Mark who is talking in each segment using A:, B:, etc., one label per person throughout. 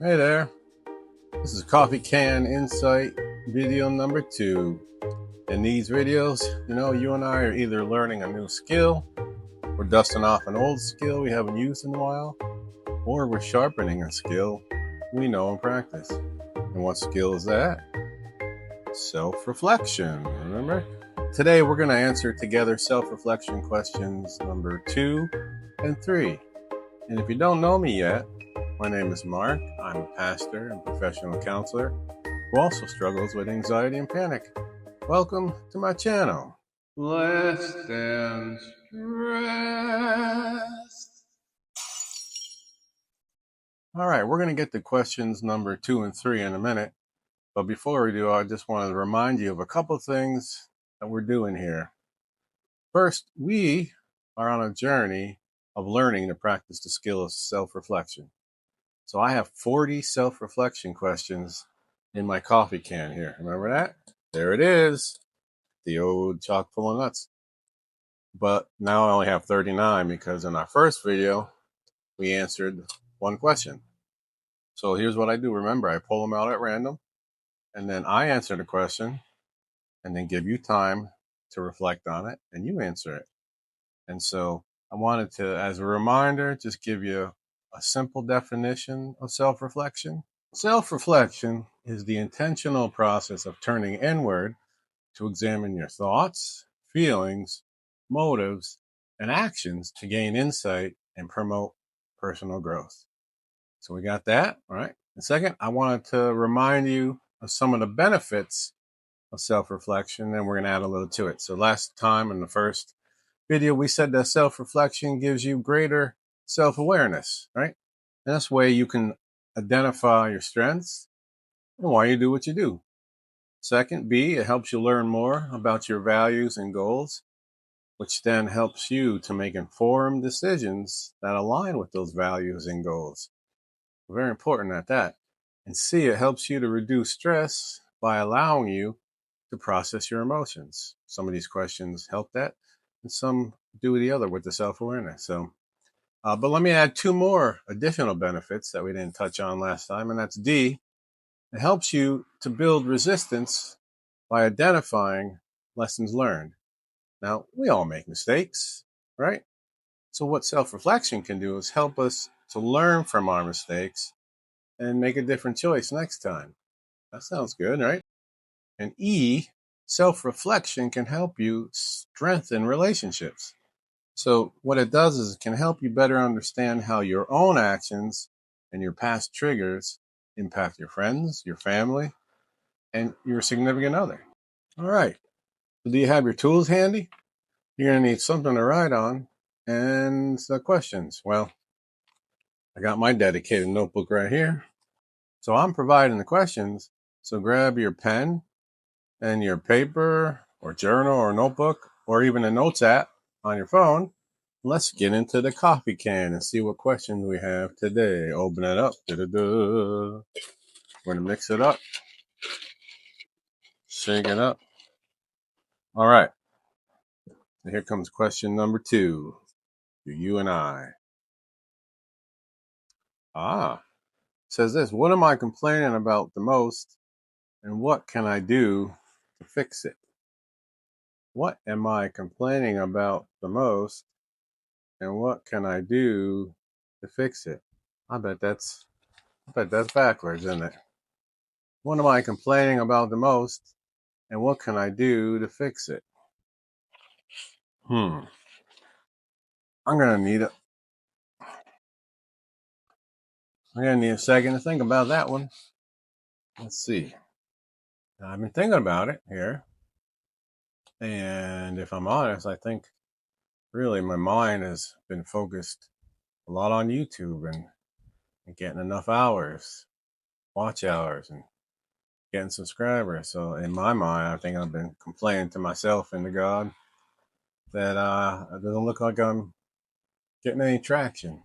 A: Hey there, this is Coffee Can Insight video number 2. In these videos, you and I are either learning a new skill, we're dusting off an old skill we haven't used in a while, or we're sharpening a skill we know and practice. And what skill is that? Self-reflection, remember? Today we're going to answer together self-reflection questions number 2 and 3. And if you don't know me yet, my name is Mark. I'm a pastor and professional counselor who also struggles with anxiety and panic. Welcome to my channel. Less than stressed. All right, we're going to get to questions number 2 and 3 in a minute. But before we do, I just wanted to remind you of a couple things that we're doing here. First, we are on a journey of learning to practice the skill of self-reflection. So I have 40 self-reflection questions in my coffee can here. Remember that? There it is. The old chock full of nuts. But now I only have 39 because in our first video, we answered one question. So here's what I do. Remember, I pull them out at random, and then I answer the question, and then give you time to reflect on it, and you answer it. And so I wanted to, as a reminder, just give you a simple definition of self-reflection. Self-reflection is the intentional process of turning inward to examine your thoughts, feelings, motives, and actions to gain insight and promote personal growth. So we got that, all right? And second, I wanted to remind you of some of the benefits of self-reflection, and we're going to add a little to it. So last time in the first video, we said that self-reflection gives you greater self-awareness, right? And this way you can identify your strengths and why you do what you do. Second, B, it helps you learn more about your values and goals, which then helps you to make informed decisions that align with those values and goals. Very important at that. And C, it helps you to reduce stress by allowing you to process your emotions. Some of these questions help that, and some do the other with the self-awareness. But let me add 2 more additional benefits that we didn't touch on last time, and that's D. It helps you to build resistance by identifying lessons learned. Now, we all make mistakes, right? So what self-reflection can do is help us to learn from our mistakes and make a different choice next time. That sounds good, right? And E, self-reflection can help you strengthen relationships. So what it does is it can help you better understand how your own actions and your past triggers impact your friends, your family, and your significant other. All right. So do you have your tools handy? You're going to need something to write on and the questions. Well, I got my dedicated notebook right here. So I'm providing the questions. So grab your pen and your paper or journal or notebook or even a notes app on your phone. Let's get into the coffee can and see what questions we have today. Open it up. Da-da-da. We're going to mix it up. Shake it up. All right. So here comes question number 2. You and I. Says this, what am I complaining about the most and what can I do to fix it? What am I complaining about the most and what can I do to fix it? I bet that's backwards, isn't it? What am I complaining about the most and what can I do to fix it? I'm gonna need a second to think about that one. Let's see. I've been thinking about it here. And if I'm honest, I think really my mind has been focused a lot on YouTube and getting enough hours, watch hours, and getting subscribers. So in my mind, I think I've been complaining to myself and to God that it doesn't look like I'm getting any traction.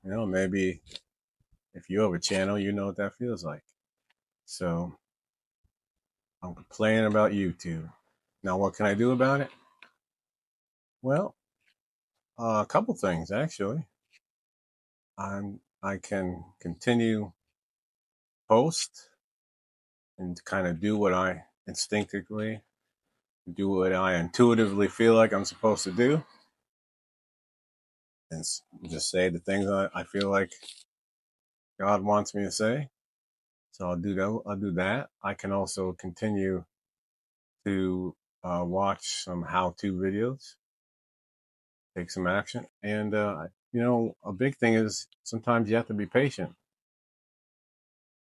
A: Maybe if you have a channel, you know what that feels like. So I'm complaining about YouTube. Now, what can I do about it? Well, a couple things actually. I can continue post and kind of do what I instinctively, do what I intuitively feel like I'm supposed to do, and just say the things I feel like God wants me to say. So I'll do that. I'll do that. I can also continue to watch some how-to videos, take some action, and a big thing is sometimes you have to be patient,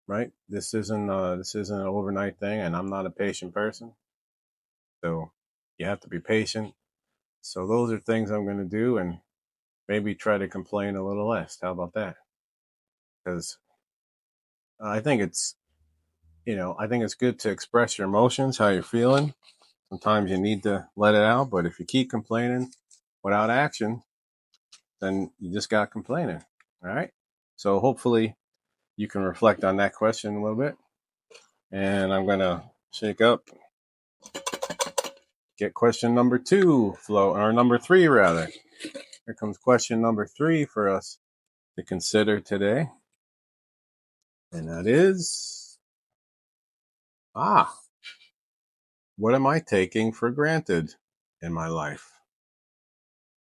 A: right? This isn't an overnight thing, and I'm not a patient person, so you have to be patient. So those are things I'm going to do, and maybe try to complain a little less. How about that? Because I think it's I think it's good to express your emotions, how you're feeling. Sometimes you need to let it out, but if you keep complaining without action, then you just got complaining. All right. So hopefully you can reflect on that question a little bit. And I'm going to shake up, get question number 2 flow, or number 3 rather. Here comes question number 3 for us to consider today. And that is, what am I taking for granted in my life?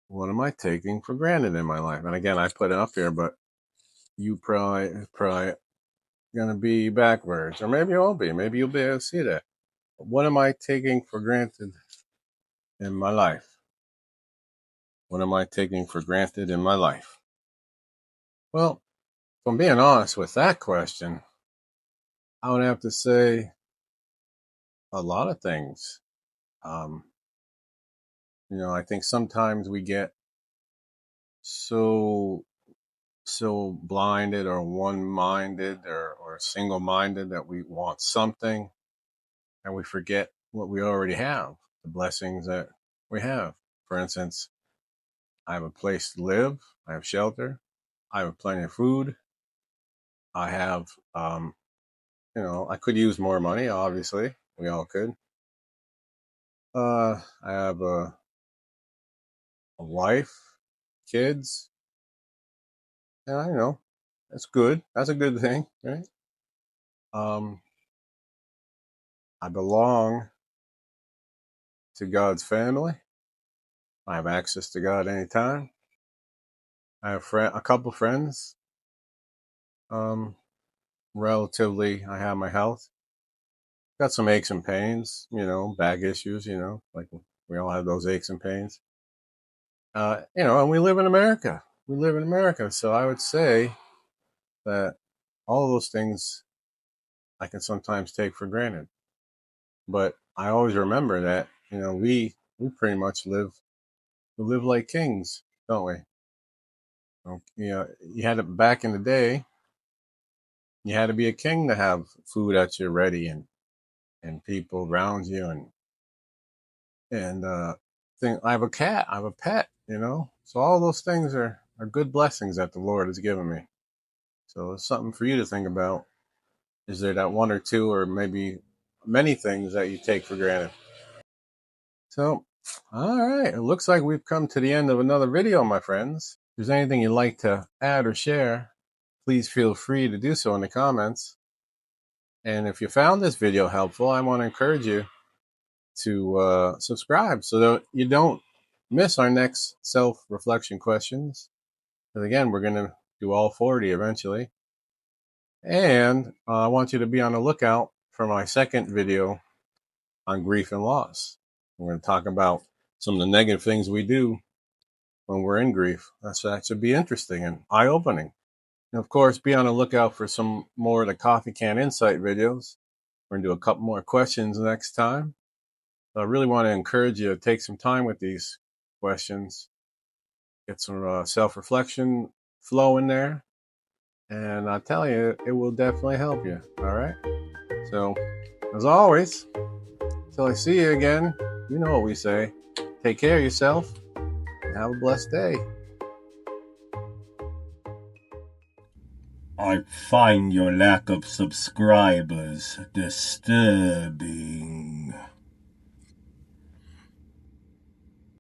A: What am I taking for granted in my life? And again, I put it up here, but you probably going to be backwards, or maybe you won't be. Maybe you'll be able to see that. What am I taking for granted in my life? What am I taking for granted in my life? Well, if I'm being honest with that question, I would have to say a lot of things. I think sometimes we get so blinded or one-minded or single-minded that we want something and we forget what we already have, the blessings that we have. For instance, I have a place to live, I have shelter, I have plenty of food, I have, I could use more money, obviously, we all could. I have a wife, kids, and that's good. That's a good thing, right? I belong to God's family. I have access to God anytime. I have a couple friends. Relatively, I have my health. Got some aches and pains, back issues, like we all have those aches and pains. And we live in America. We live in America. So I would say that all of those things I can sometimes take for granted. But I always remember that, we pretty much live like kings, don't we? You had it back in the day. You had to be a king to have food at your ready and people around you and thing. I have a cat. I have a pet. So all those things are good blessings that the Lord has given me. So it's something for you to think about. Is there that one or two, or maybe many things that you take for granted? So, all right. It looks like we've come to the end of another video, my friends. If there's anything you'd like to add or share, please feel free to do so in the comments. And if you found this video helpful, I want to encourage you to subscribe so that you don't miss our next self-reflection questions. Because again, we're going to do all 40 eventually. And I want you to be on the lookout for my second video on grief and loss. We're going to talk about some of the negative things we do when we're in grief. That should be interesting and eye-opening. And of course, be on the lookout for some more of the Coffee Can Insight videos. We're going to do a couple more questions next time. So I really want to encourage you to take some time with these questions, get some self-reflection flow in there, and I tell you, it will definitely help you. All right. So, as always, till I see you again, you know what we say. Take care of yourself and have a blessed day.
B: I find your lack of subscribers disturbing.